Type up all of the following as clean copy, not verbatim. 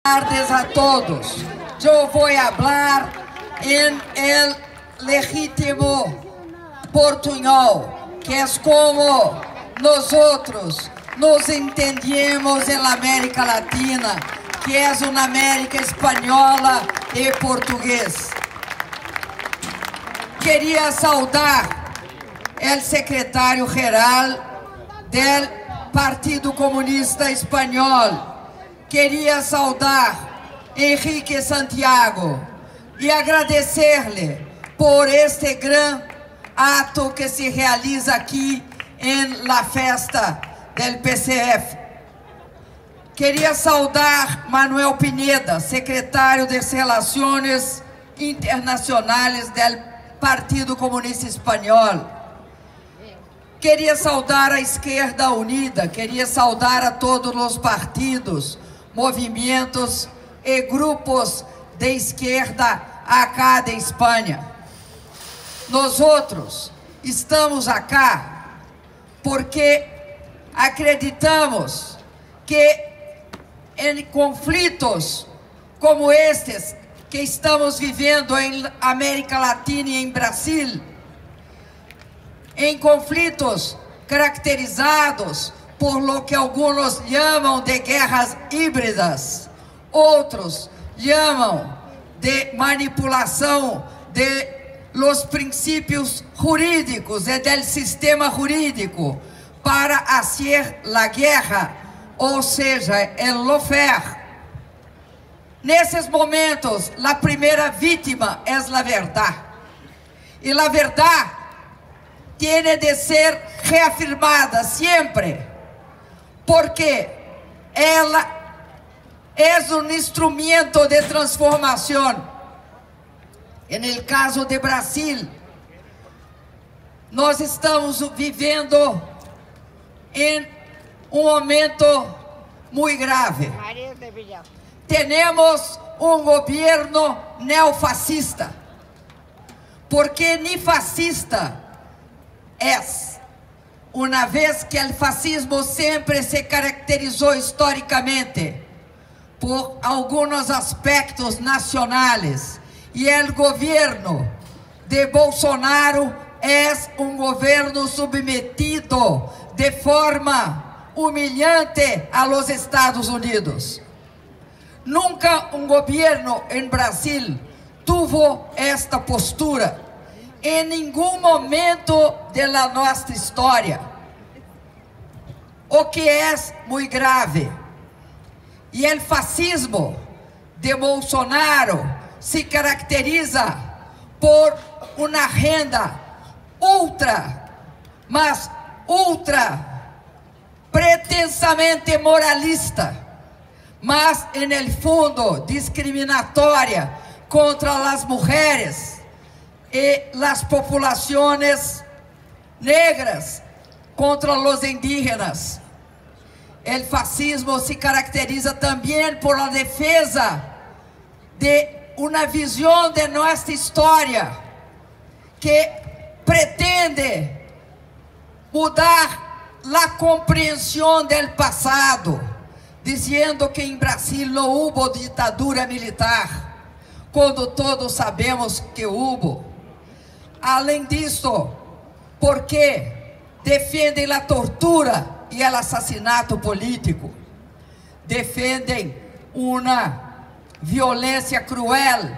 tardes a todos. Yo voy a hablar en el legítimo portuñol, que es como nosotros nos entendemos en la América Latina, que es una América española y portugués. Quería saudar el secretario general del Partido Comunista Espanhol. Queria saudar Henrique Santiago e agradecer-lhe por este gran ato que se realiza aqui em la festa del PCF. Queria saudar Manuel Pineda, secretário de Relações Internacionais do Partido Comunista Espanhol. Queria saudar a Esquerda Unida, queria saudar a todos os partidos, movimentos e grupos de esquerda acá de Espanha. Nós outros estamos acá porque acreditamos que em conflitos como estes que estamos vivendo em América Latina e em Brasil, em conflitos caracterizados por lo que alguns chamam de guerras híbridas, outros chamam de manipulação de los princípios jurídicos e del sistema jurídico para hacer la guerra, ou seja, el lawfare. Nesses momentos, a primeira vítima é a verdade. E a verdade tiene de ser reafirmada sempre, porque ela é um instrumento de transformação. No caso de Brasil, nós estamos vivendo em um momento muito grave. Temos um governo neofascista, porque nem fascista es, uma vez que o fascismo sempre se caracterizou historicamente por alguns aspectos nacionais, e o governo de Bolsonaro é um governo submetido de forma humilhante a los Estados Unidos. Nunca um governo em Brasil tuvo esta postura. Em nenhum momento da nossa história, o que é muito grave. E o fascismo de Bolsonaro se caracteriza por uma agenda ultra pretensamente moralista, mas em fundo discriminatória contra as mulheres e las populaciones negras, contra los indígenas. El fascismo se caracteriza também por la defesa de uma visão de nossa história que pretende mudar a compreensão do passado, dizendo que em Brasil não houve ditadura militar, quando todos sabemos que houve. Além disso, porque defendem a tortura e o assassinato político, defendem uma violência cruel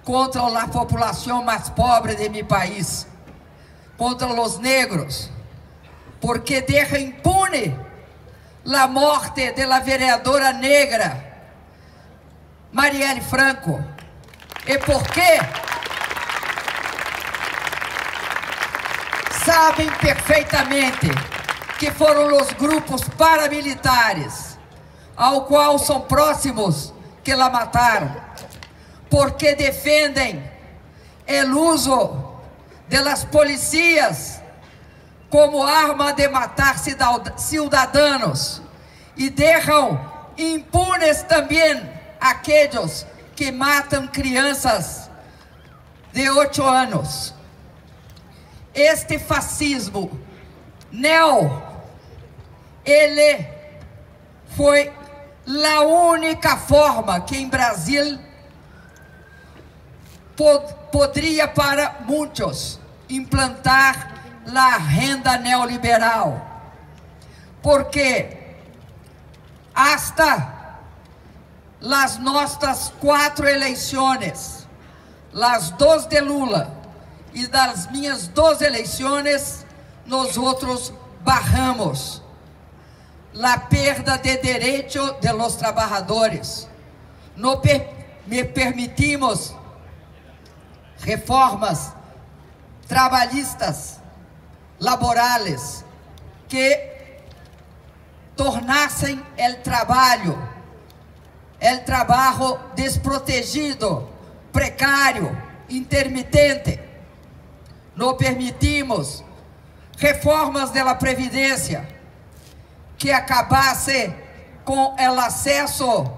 contra a população mais pobre de meu país, contra os negros, porque deixa impune a morte da vereadora negra Marielle Franco, e porque sabem perfeitamente que foram os grupos paramilitares ao qual são próximos que la mataram, porque defendem o uso das polícias como arma de matar cidadãos e deixam impunes também aqueles que matam crianças de 8 anos. Este fascismo ele foi a única forma que em Brasil poderia para muitos implantar a renda neoliberal, porque hasta as nossas 4 eleições, as 2 de Lula e das minhas 2 eleições, nós outros barramos a perda de direito de los trabalhadores. Não permitimos reformas trabalhistas, laborales, que tornassem o trabalho desprotegido, precário, intermitente. Não permitimos reformas da Previdência que acabasse com o acesso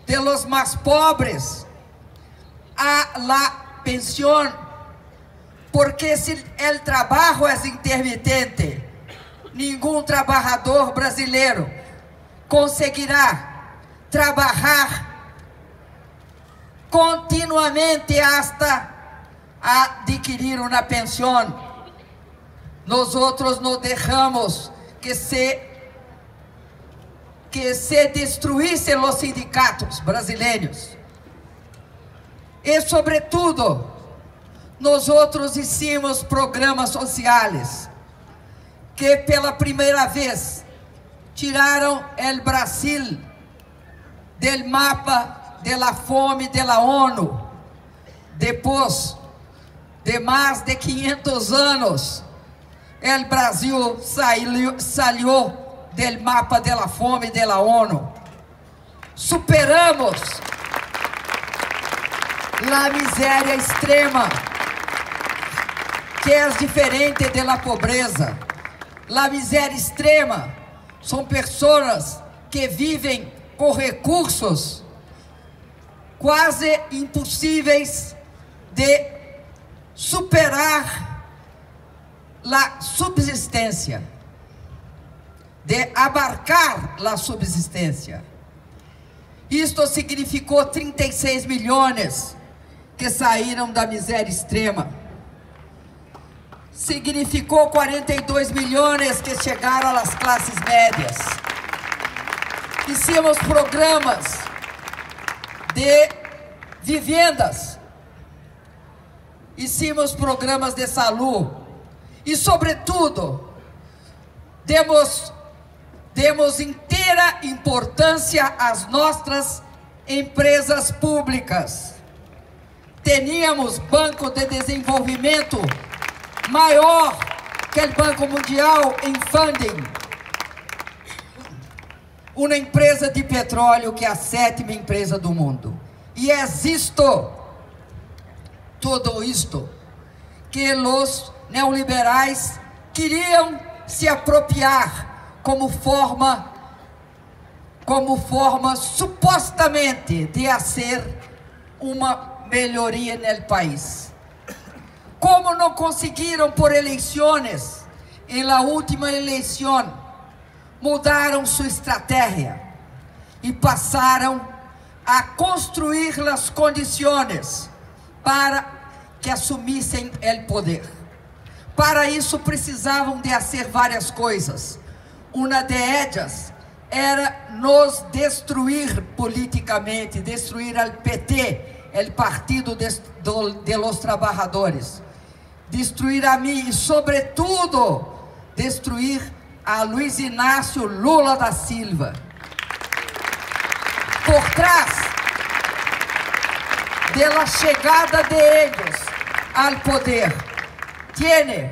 de los mais pobres a la pensión, porque se o trabalho é intermitente, nenhum trabalhador brasileiro conseguirá trabalhar continuamente hasta adquirir uma pensão. Nós outros não deixamos que se destruíssem os sindicatos brasileiros. E, sobretudo, nós outros hicimos programas sociais que, pela primeira vez, tiraram o Brasil do mapa da fome da ONU. Depois de mais de 500 anos, o Brasil saiu do mapa da fome da ONU. Superamos a miséria extrema, que é diferente da pobreza. A miséria extrema são pessoas que vivem com recursos quase impossíveis de superar a subsistência, de abarcar a subsistência. Isto significou 36 milhões que saíram da miséria extrema. Significou 42 milhões que chegaram às classes médias. Hicimos programas de vivendas, hicimos programas de saúde e, sobretudo, demos inteira importância às nossas empresas públicas. Teníamos Banco de Desenvolvimento maior que o Banco Mundial em funding. Uma empresa de petróleo que é a 7ª empresa do mundo. E é tudo isto, que os neoliberais queriam se apropriar como forma supostamente de fazer uma melhoria no país. Como não conseguiram por eleições, em la última eleição, mudaram sua estratégia e passaram a construir as condições para que assumissem o poder. Para isso precisavam de fazer várias coisas. Uma de elas era nos destruir politicamente, destruir o PT, o Partido de los Trabajadores, destruir a mim e, sobretudo, destruir a Luiz Inácio Lula da Silva. Por trás da chegada de eles ao poder, tem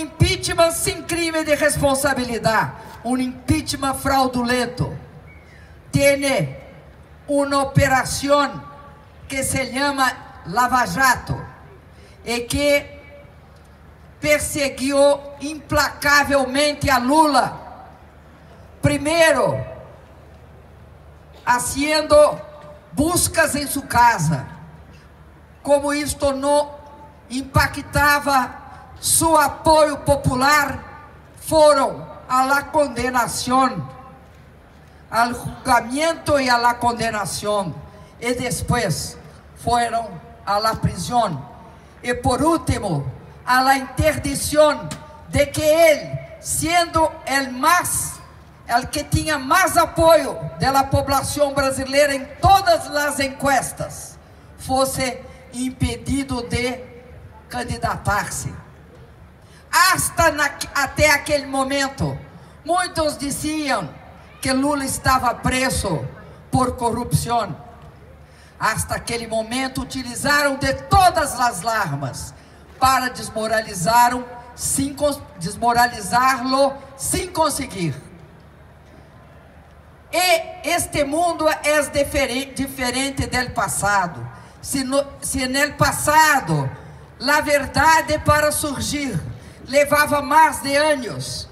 impeachment sem crime de responsabilidade, impeachment fraudulento, tem uma operação que se chama Lava Jato e que perseguiu implacavelmente a Lula, primeiro fazendo buscas em sua casa. Como isto não impactava seu apoio popular, foram à condenação. al julgamento y a la condenación, y después fueron a la prisión, y por último a la interdicción de que él, siendo el que tinha mais apoio da população brasileira em todas as encuestas, fosse impedido de candidatar-se. Até aquele momento, muitos diziam que Lula estava preso por corrupção. Hasta aquele momento, utilizaram de todas as armas para desmoralizá-lo sem conseguir. E este mundo é diferente do passado. Se no passado a verdade para surgir levava mais de anos,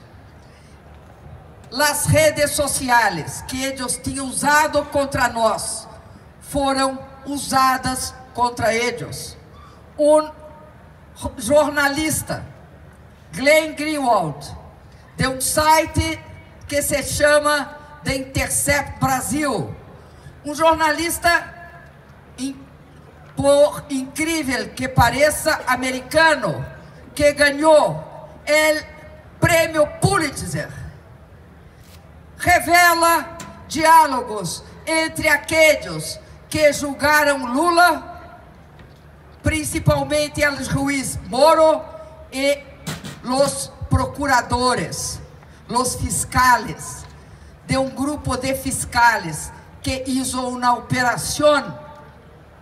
as redes sociais que eles tinham usado contra nós foram usadas contra eles. Jornalista, Glenn Greenwald, de site que se chama The Intercept Brasil, jornalista, por incrível que pareça, americano, que ganhou o prêmio Pulitzer, revela diálogos entre aqueles que julgaram Lula, principalmente o juiz Moro e os procuradores, os fiscales, de grupo de fiscales que hizo uma operação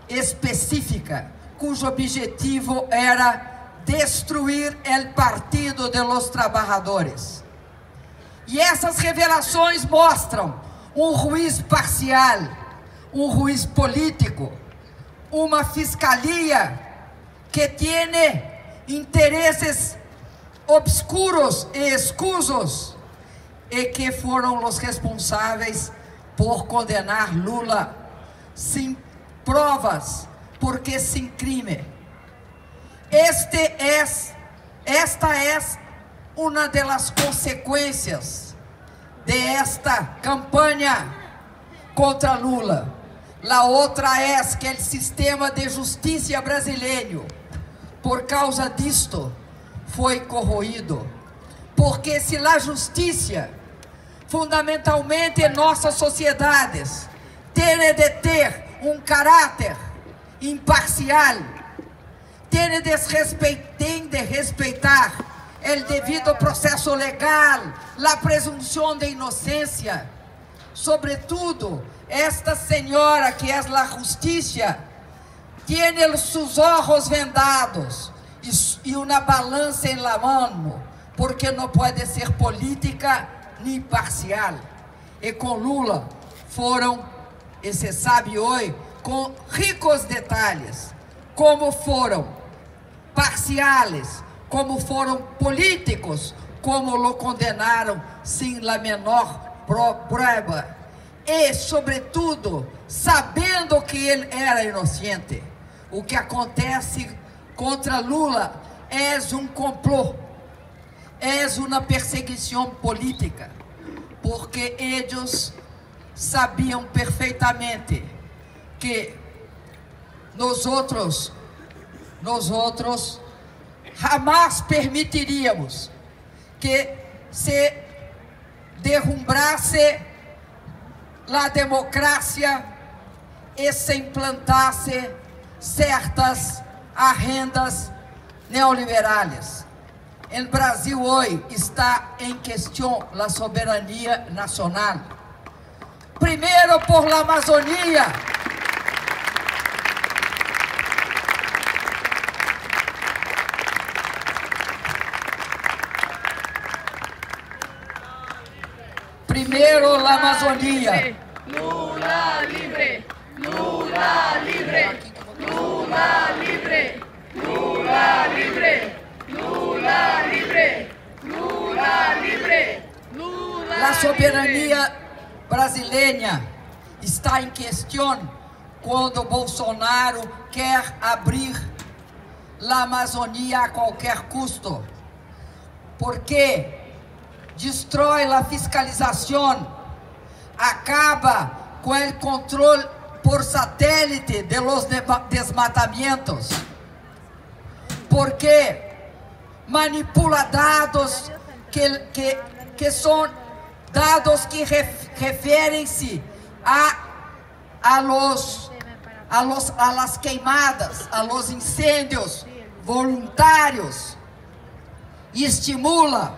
específica, cujo objetivo era destruir o Partido de los Trabajadores. E essas revelações mostram juiz parcial, juiz político, uma fiscalia que tem interesses obscuros e escusos, e que foram os responsáveis por condenar Lula sem provas, porque sem crime. Esta é uma das consequências desta campanha contra Lula. A outra é que o sistema de justiça brasileiro, por causa disto, foi corroído. Porque se a justiça, fundamentalmente em nossas sociedades, tem de ter caráter imparcial, tem de respeitar o devido processo legal, a presunção de inocência. Sobretudo, esta senhora que é a justiça, tem seus olhos vendados e uma balança em la mão, porque não pode ser política nem parcial. E com Lula foram, e se sabe hoje, com ricos detalhes, como foram parciais, como foram políticos, como o condenaram sem a menor prova, e, sobretudo, sabendo que ele era inocente. O que acontece contra Lula é complô, é uma perseguição política, porque eles sabiam perfeitamente que nós jamais permitiríamos que se derrumbasse a democracia e se implantasse certas agendas neoliberais. O Brasil hoje está em questão a soberania nacional. Primeiro por la Amazônia. Primeiro la Amazônia. Lula libre, Lula libre, Lula libre, Lula libre, Lula libre, Lula libre, Lula. A soberania brasileira está em questão quando Bolsonaro quer abrir a Amazônia a qualquer custo, porque destrói a fiscalização, acaba com o controle por satélite de los desmatamentos, porque manipula dados que são dados que referem-se a las queimadas, a los incêndios voluntários, e estimula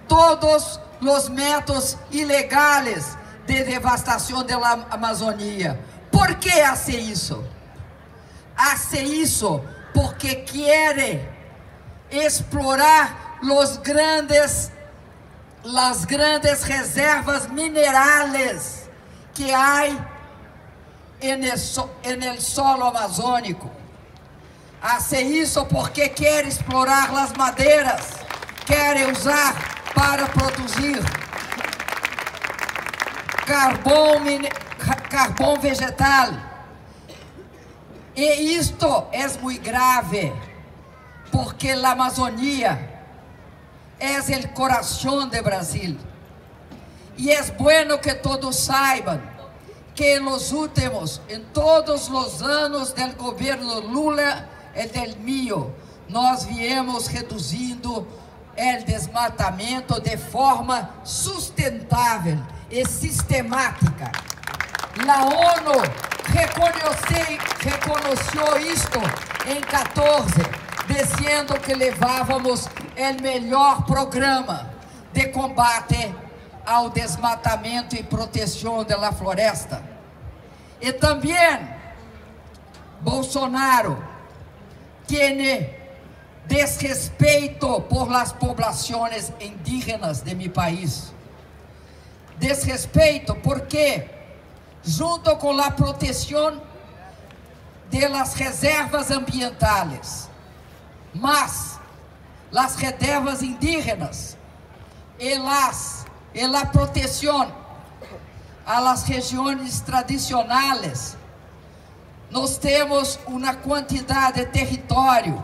todos os métodos ilegais de devastação da Amazônia. Por que hace isso? Hace isso porque quer explorar las grandes reservas minerales que há en el solo amazônico. Hace isso porque quer explorar as madeiras, quer usar para produzir carbono vegetal. E isto é muito grave, porque a Amazônia é o coração do Brasil. E é bueno que todos saibam que em todos os anos do governo Lula e del mío, nós viemos reduzindo o desmatamento de forma sustentável e sistemática. A ONU reconheceu isto em 14, dizendo que levávamos o melhor programa de combate ao desmatamento e proteção da floresta. E também Bolsonaro tem desrespeito por las poblaciones indígenas de mi país. Desrespeito porque, junto com a proteção de las reservas ambientales, mas las reservas indígenas e a proteção a las regiões tradicionais, nós temos uma quantidade de território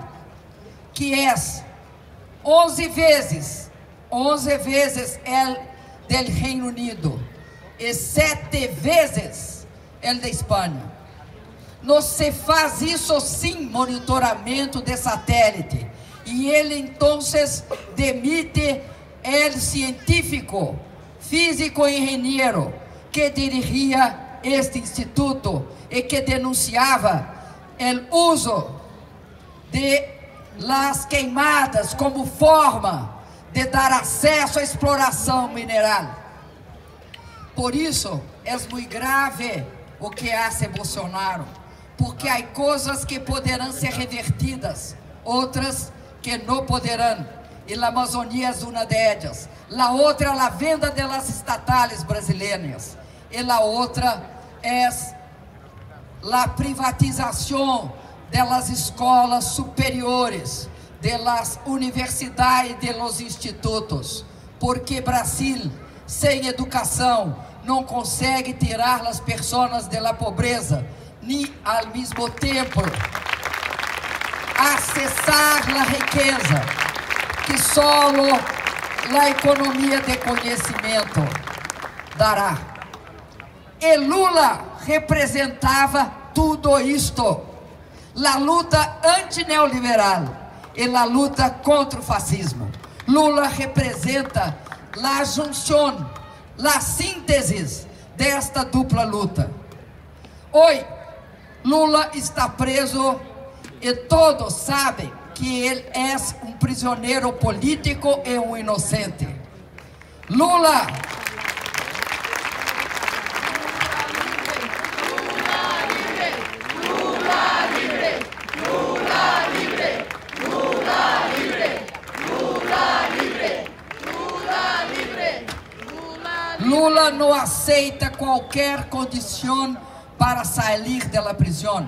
que é 11 vezes o del Reino Unido e 7 vezes o da Espanha. Não se faz isso sem monitoramento de satélite, e ele então demite o científico, físico e engenheiro que dirigia este instituto e que denunciava o uso de las queimadas como forma de dar acesso à exploração mineral. Por isso, é muito grave o que hace Bolsonaro, porque há coisas que poderão ser revertidas, outras que não poderão, e a Amazônia é uma delas. A outra é a venda das estatais brasileiras, e a outra é a privatização das escolas superiores, das universidades e dos institutos, porque Brasil, sem educação, não consegue tirar as pessoas da pobreza, nem ao mesmo tempo acessar a riqueza que só a economia de conhecimento dará. E Lula representava tudo isto, a luta antineoliberal e a luta contra o fascismo. Lula representa a junção, a síntese desta dupla luta. Hoje, Lula está preso e todos sabem que ele é um prisioneiro político e um inocente. Lula não aceita qualquer condição para sair da prisão,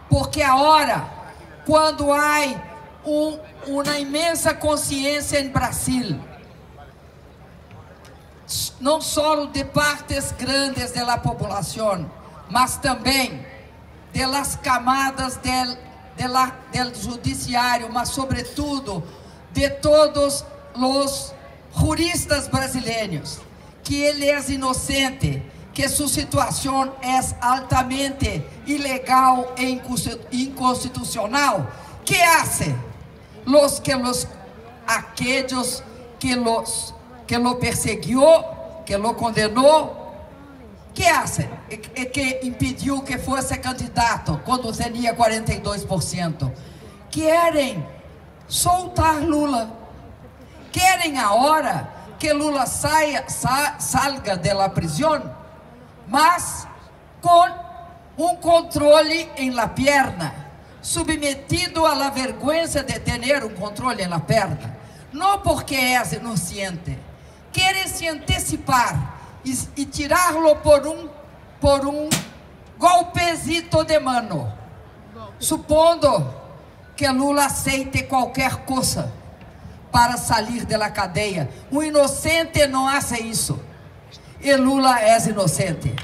porque agora, quando há uma imensa consciência em Brasil, não só de partes grandes da população, mas também das camadas do judiciário, mas sobretudo de todos os juristas brasileiros, que ele é inocente, que sua situação é altamente ilegal e inconstitucional, que hace aquellos que lo persiguió, que lo condenou, que hace? Que impediu que fosse candidato quando tinha 42%. Querem soltar Lula. Querem agora que Lula salga da prisão, mas com um controle em la perna, submetido a la vergonha de ter um controle em la perna, não porque é inocente. Querem se antecipar e tirá-lo por um golpezito de mano, supondo que Lula aceite qualquer coisa para sair da cadeia. Um inocente não faz isso, e Lula é inocente.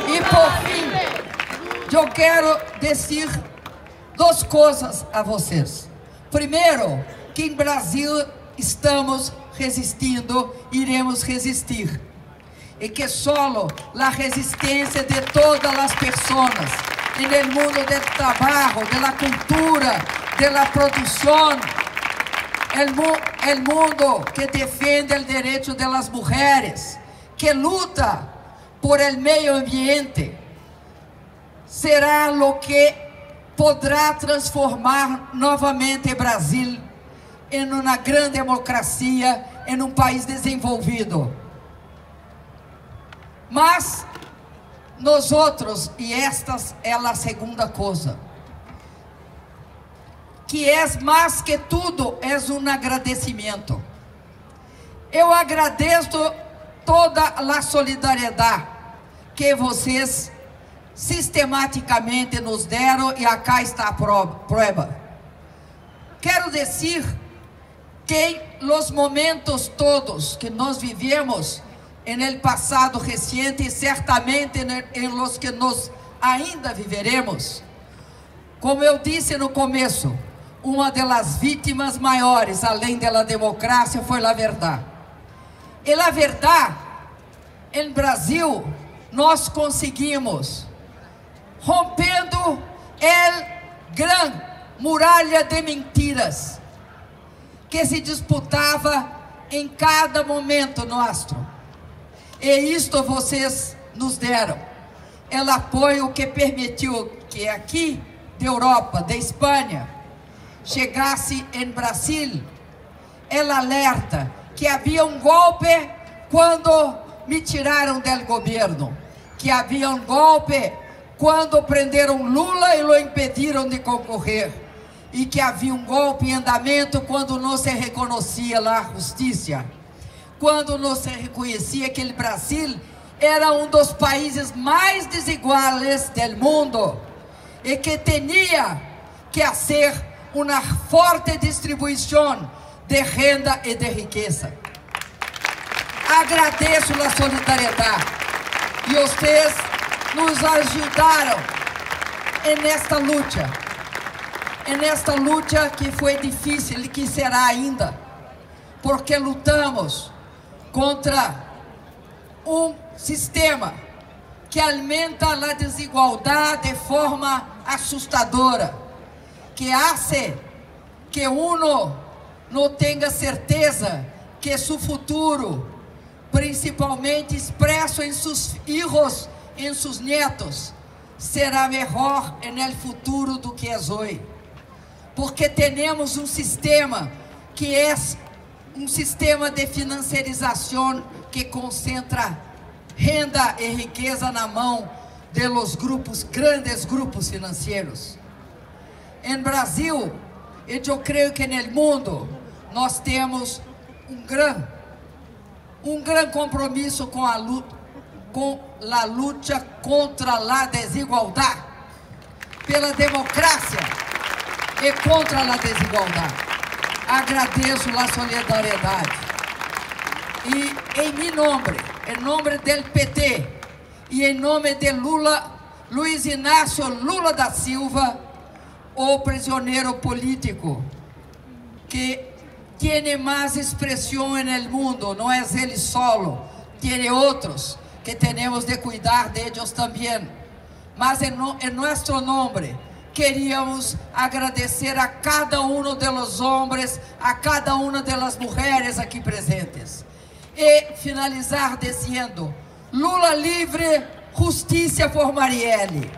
E por fim, eu quero dizer duas coisas a vocês. Primeiro, que em Brasil estamos resistindo, iremos resistir. E que solo a resistência de todas as pessoas no mundo do trabalho, da cultura, da produção, o mundo que defende o direito das mulheres, que luta por el meio ambiente, será o que poderá transformar novamente Brasil em uma grande democracia, em um país desenvolvido. Mas nós outros, e esta é a segunda coisa, que é mais que tudo, é um agradecimento. Eu agradeço toda a solidariedade que vocês sistematicamente nos deram, e acá está a prova. Quero dizer que nos momentos todos que nós vivemos no passado recente, e certamente em los que nós ainda viveremos, como eu disse no começo, uma das vítimas maiores, além da democracia, foi a verdade. E a verdade, em Brasil, nós conseguimos, rompendo a grande muralha de mentiras que se disputava em cada momento nosso. E isto vocês nos deram. O apoio que permitiu que aqui, da Europa, da Espanha, chegasse em Brasil, o alerta que havia um golpe quando me tiraram do governo, que havia um golpe quando prenderam Lula e o impediram de concorrer, e que havia um golpe em andamento quando não se reconhecia a justiça, quando não se reconhecia que o Brasil era um dos países mais desiguais do mundo e que tinha que fazer uma forte distribuição de renda e de riqueza. Agradeço a solidariedade e vocês nos ajudaram nesta luta que foi difícil e que será ainda, porque lutamos contra um sistema que alimenta a desigualdade de forma assustadora, que hace que uno não tenha certeza que seu futuro, principalmente expresso em seus filhos, em seus netos, será melhor no futuro do que é hoje. Porque temos um sistema que é um sistema de financiarização que concentra renda e riqueza na mão de los grandes grupos financeiros. Em Brasil, e eu creio que no mundo, nós temos um grande compromisso com a luta contra a desigualdade, pela democracia e contra a desigualdade. Agradeço a solidariedade. E em meu nome, em nome do PT e em nome de Lula, Luiz Inácio Lula da Silva, o prisioneiro político que tem mais expressão no mundo, não é ele solo, tem outros que temos de cuidar de eles também. Mas em nosso nome, queríamos agradecer a cada dos homens, a cada das mulheres aqui presentes. E finalizar dizendo: Lula livre, justiça por Marielle.